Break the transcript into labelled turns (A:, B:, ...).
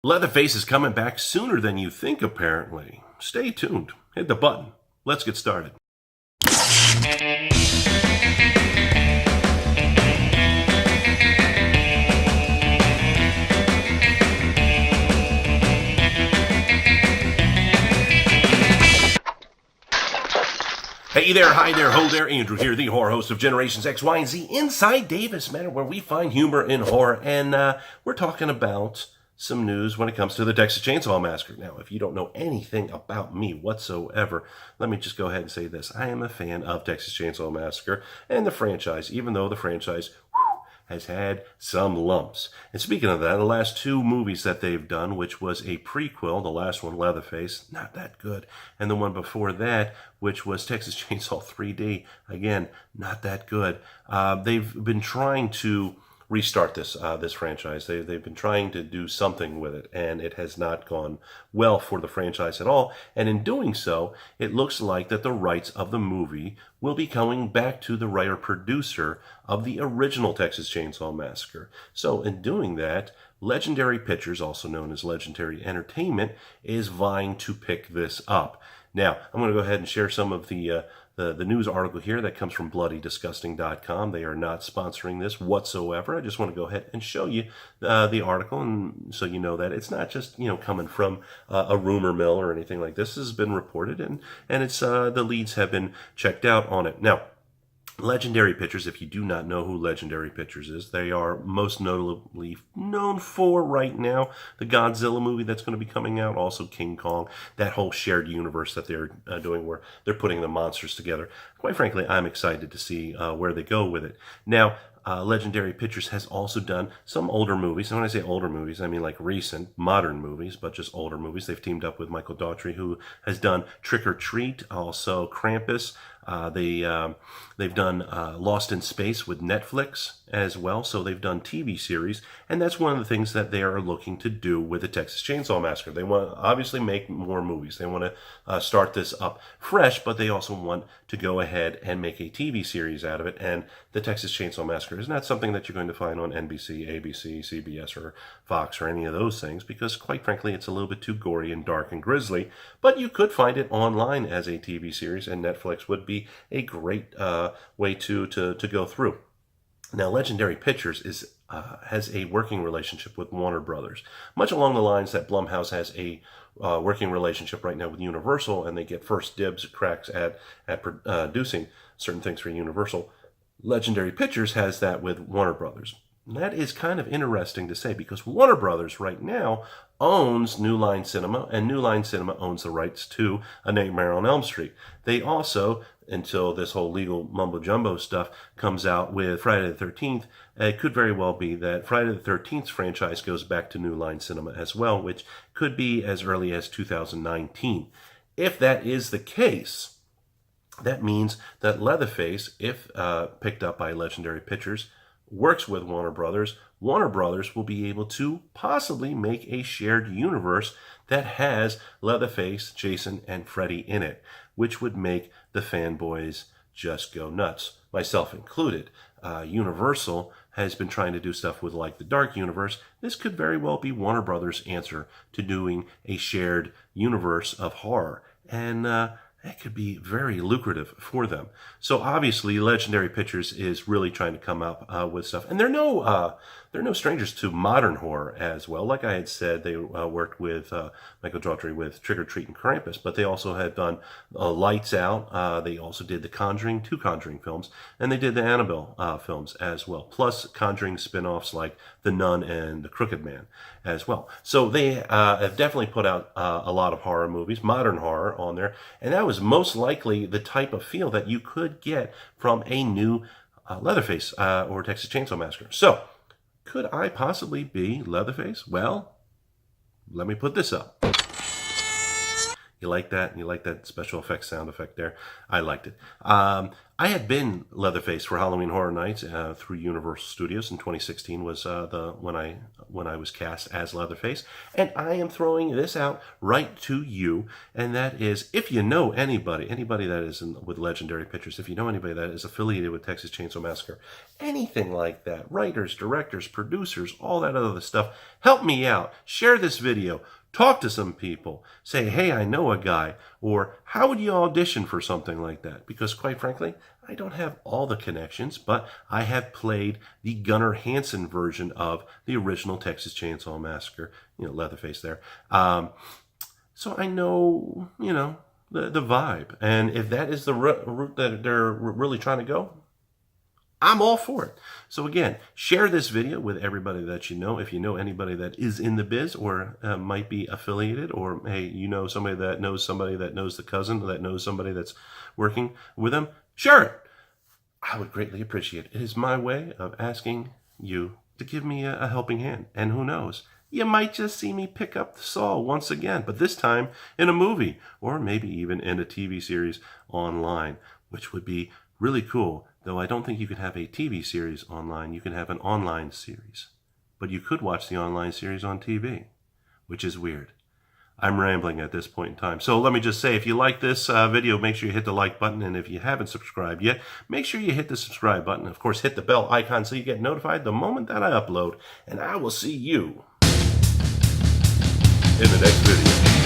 A: Leatherface is coming back sooner than you think, apparently. Stay tuned. Hit the button. Let's get started. Hey there, hi there, ho there, Andrew here, the horror host of Generations X, Y, and Z Inside Davis Manor, where we find humor in horror, and we're talking about some news when it comes to the Texas Chainsaw Massacre. Now, if you don't know anything about me whatsoever, let me just go ahead and say this. I am a fan of Texas Chainsaw Massacre and the franchise, even though the franchise has had some lumps. And speaking of that, the last two movies that they've done, which was a prequel, the last one, Leatherface, not that good. And the one before that, which was Texas Chainsaw 3D, again, not that good. They've been trying to restart this franchise. They've been trying to do something with it, and it has not gone well for the franchise at all. And in doing so, it looks like that the rights of the movie will be coming back to the writer-producer of the original Texas Chainsaw Massacre. So in doing that, Legendary Pictures, also known as Legendary Entertainment, is vying to pick this up. Now, I'm going to go ahead and share some of the news article here that comes from bloodydisgusting.com. They are not sponsoring this whatsoever. I just want to go ahead and show you the article, and so you know that it's not just coming from a rumor mill or anything like this. This has been reported, and it's the leads have been checked out on it. Now, Legendary Pictures, if you do not know who Legendary Pictures is, they are most notably known for right now the Godzilla movie that's going to be coming out, also King Kong, that whole shared universe that they're doing where they're putting the monsters together. Quite frankly, I'm excited to see where they go with it. Now, Legendary Pictures has also done some older movies. And when I say older movies, I mean like recent, modern movies, but just older movies. They've teamed up with Michael Daughtry, who has done Trick or Treat, also Krampus. They've done Lost in Space with Netflix as well. So they've done TV series. And that's one of the things that they are looking to do with the Texas Chainsaw Massacre. They want to obviously make more movies. They want to start this up fresh, but they also want to go ahead and make a TV series out of it. And the Texas Chainsaw Massacre is not something that you're going to find on NBC, ABC, CBS, or Fox, or any of those things, because quite frankly, it's a little bit too gory and dark and grisly. But you could find it online as a TV series, and Netflix would be a great way to go through. Now, Legendary Pictures has a working relationship with Warner Brothers, much along the lines that Blumhouse has a working relationship right now with Universal, and they get first dibs, cracks at producing certain things for Universal. Legendary Pictures has that with Warner Brothers. And that is kind of interesting to say, because Warner Brothers right now owns New Line Cinema, and New Line Cinema owns the rights to A Nightmare on Elm Street. They also, until this whole legal mumbo-jumbo stuff comes out with Friday the 13th, it could very well be that Friday the 13th franchise goes back to New Line Cinema as well, which could be as early as 2019. If that is the case, that means that Leatherface, if picked up by Legendary Pictures, works with Warner Brothers. Warner Brothers will be able to possibly make a shared universe that has Leatherface, Jason, and Freddy in it, which would make the fanboys just go nuts, myself included. Universal has been trying to do stuff with like the Dark Universe. This could very well be Warner Brothers' answer to doing a shared universe of horror. And that could be very lucrative for them. So obviously, Legendary Pictures is really trying to come up with stuff, and they're no strangers to modern horror as well. Like I had said, they worked with Michael Daughtry with Trick or Treat and Krampus, but they also had done Lights Out. They also did the Conjuring, 2 Conjuring films, and they did the Annabelle films as well, plus Conjuring spin-offs like The Nun and The Crooked Man as well. So they have definitely put out a lot of horror movies, modern horror on there, and that was most likely the type of feel that you could get from a new Leatherface or Texas Chainsaw Massacre. So, could I possibly be Leatherface? Well, let me put this up. You like that? You like that special effects sound effect there? I liked it. I had been Leatherface for Halloween Horror Nights through Universal Studios in 2016 was when I was cast as Leatherface, and I am throwing this out right to you, and that is if you know anybody that is with Legendary Pictures, if you know anybody that is affiliated with Texas Chainsaw Massacre, anything like that, writers, directors, producers, all that other stuff, help me out. Share this video. Talk to some people. Say, hey, I know a guy. Or how would you audition for something like that? Because quite frankly, I don't have all the connections, but I have played the Gunnar Hansen version of the original Texas Chainsaw Massacre, Leatherface there. So I know, the vibe. And if that is the route that they're really trying to go, I'm all for it. So again, share this video with everybody that you know. If you know anybody that is in the biz or might be affiliated, or hey, you know somebody that knows the cousin that knows somebody that's working with them, share it. I would greatly appreciate it. It is my way of asking you to give me a helping hand. And who knows, you might just see me pick up the saw once again, but this time in a movie or maybe even in a TV series online, which would be really cool. Though I don't think you could have a TV series online. You can have an online series. But you could watch the online series on TV, which is weird. I'm rambling at this point in time. So let me just say, if you like this video, make sure you hit the like button. And if you haven't subscribed yet, make sure you hit the subscribe button. Of course, hit the bell icon so you get notified the moment that I upload. And I will see you in the next video.